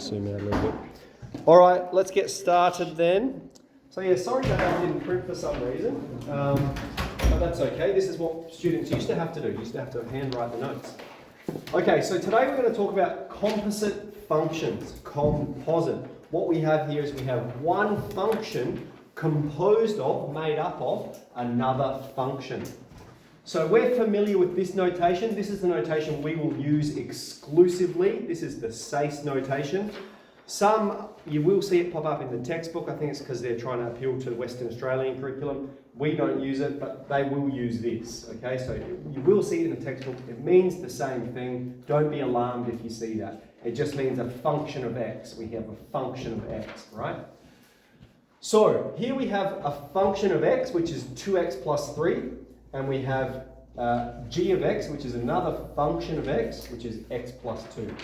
just zoom out a little bit. All right, let's get started then. So yeah, sorry that I didn't print for some reason, but that's okay. This is what students used to have to do. Used to have to handwrite the notes. Okay, so today we're going to talk about composite functions, composite. What we have here is we have one function composed of, made up of, another function. So we're familiar with this notation. This is the notation we will use exclusively. This is the SACE notation. Some, you will see it pop up in the textbook. I think it's because they're trying to appeal to the Western Australian curriculum. We don't use it, but they will use this, okay? So you will see it in the textbook. It means the same thing. Don't be alarmed if you see that. It just means a function of x. We have a function of x, right? So here we have a function of x, which is 2x plus 3, and we have g of x, which is another function of x, which is x plus 2.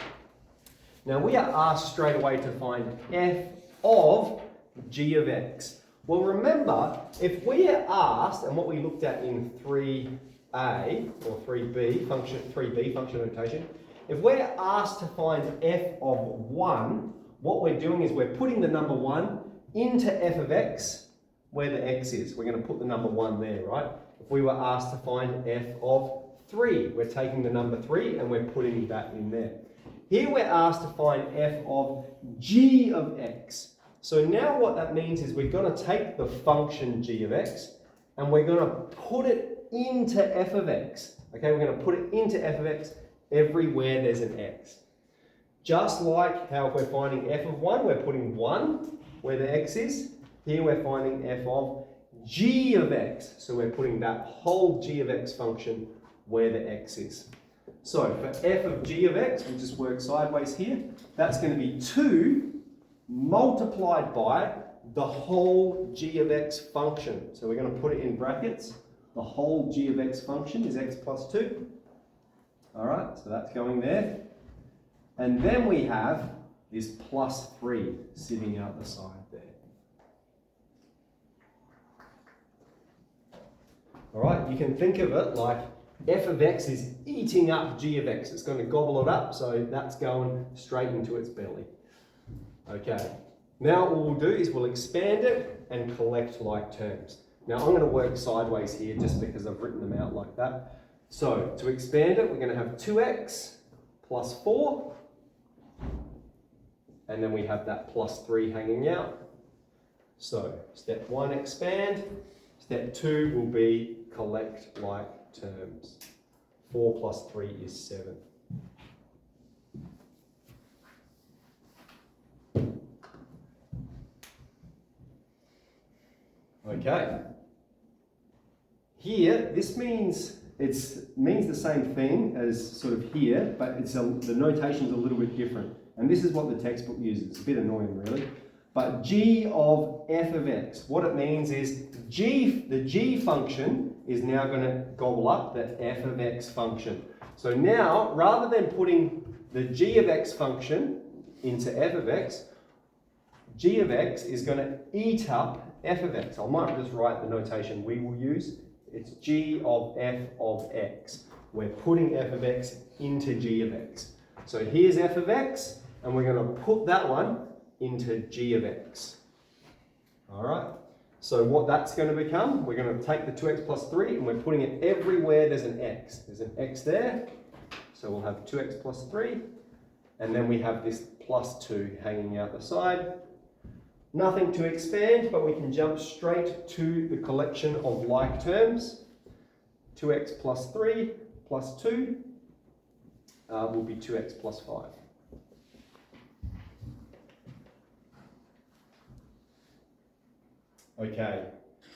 Now we are asked straight away to find f of g of x. Well, remember, if we are asked, and what we looked at in 3a or 3b function notation, if we're asked to find f of 1, what we're doing is we're putting the number 1 into f of x where the x is. We're going to put the number 1 there, right? If we were asked to find f of 3, we're taking the number 3 and we're putting that in there. Here we're asked to find f of g of x. So now what that means is we're going to take the function g of x and we're going to put it into f of x. Okay, we're going to put it into f of x everywhere there's an x. Just like how if we're finding f of 1, we're putting 1 where the x is. Here we're finding f of g of x. So we're putting that whole g of x function where the x is. So for f of g of x, we'll just work sideways here. That's going to be 2 multiplied by the whole g of x function. So we're going to put it in brackets. The whole g of x function is x plus 2. All right, so that's going there. And then we have this plus 3 sitting out the side there. All right, you can think of it like f of x is eating up g of x. It's going to gobble it up, so that's going straight into its belly. Okay, now what we'll do is we'll expand it and collect like terms. Now I'm going to work sideways here just because I've written them out like that. So to expand it, we're going to have 2x plus 4, and then we have that plus 3 hanging out. So step 1, expand. Step 2 will be collect like terms. 4 plus 3 is 7. Okay. Here, this means the same thing as sort of here, but the notation's a little bit different. And this is what the textbook uses. It's a bit annoying, really. But g of f of x, what it means is the g function is now going to gobble up the f of x function. So now, rather than putting the g of x function into f of x, g of x is going to eat up f of x. I might just write the notation we will use. It's g of f of x. We're putting f of x into g of x. So here's f of x, and we're going to put that one into g of x. All right. So what that's going to become, we're going to take the 2x plus 3 and we're putting it everywhere there's an x. There's an x there. So we'll have 2x plus 3. And then we have this plus 2 hanging out the side. Nothing to expand, but we can jump straight to the collection of like terms. 2x plus 3 plus 2 will be 2x plus 5. Okay,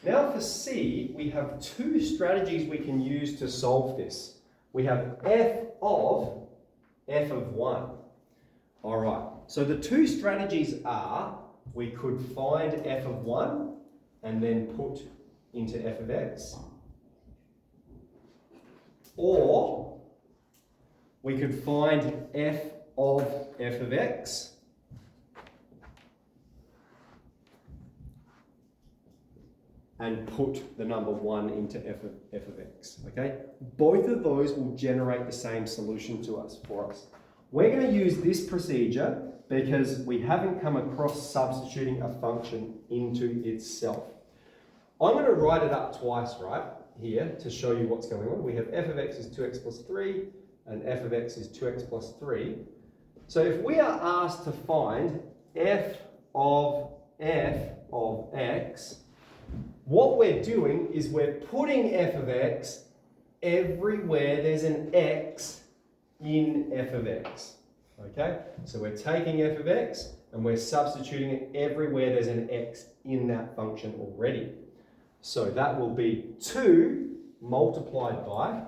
now for C, we have 2 strategies we can use to solve this. We have f of 1. All right, so the 2 strategies are, we could find f of 1 and then put into f of x. Or we could find f of x and put the number 1 into f of x, okay? Both of those will generate the same solution for us. We're going to use this procedure because we haven't come across substituting a function into itself. I'm going to write it up twice, right, here to show you what's going on. We have f of x is 2x plus 3 and f of x is 2x plus 3. So if we are asked to find f of x, what we're doing is we're putting f of x everywhere there's an x in f of x. Okay? So we're taking f of x and we're substituting it everywhere there's an x in that function already. So that will be 2 multiplied by,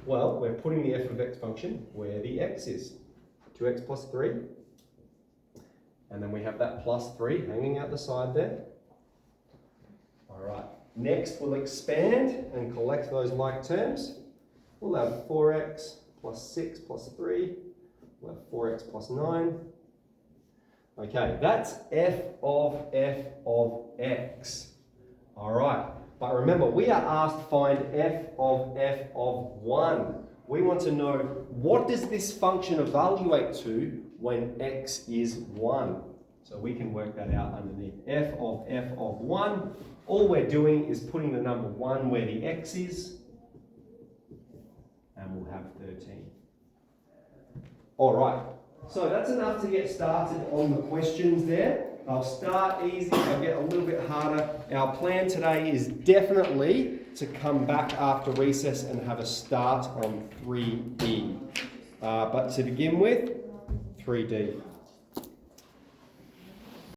well, we're putting the f of x function where the x is. 2x plus 3. And then we have that plus 3 hanging out the side there. All right. Next, we'll expand and collect those like terms. We'll have 4x plus 6 plus 3. We'll have 4x plus 9. Okay, that's f of x. All right. But remember, we are asked to find f of 1. We want to know, what does this function evaluate to when x is 1? So we can work that out underneath. F of 1. All we're doing is putting the number 1 where the x is, and we'll have 13. All right, so that's enough to get started on the questions there. I'll start easy, I'll get a little bit harder. Our plan today is definitely to come back after recess and have a start on 3E. But to begin with, 3D.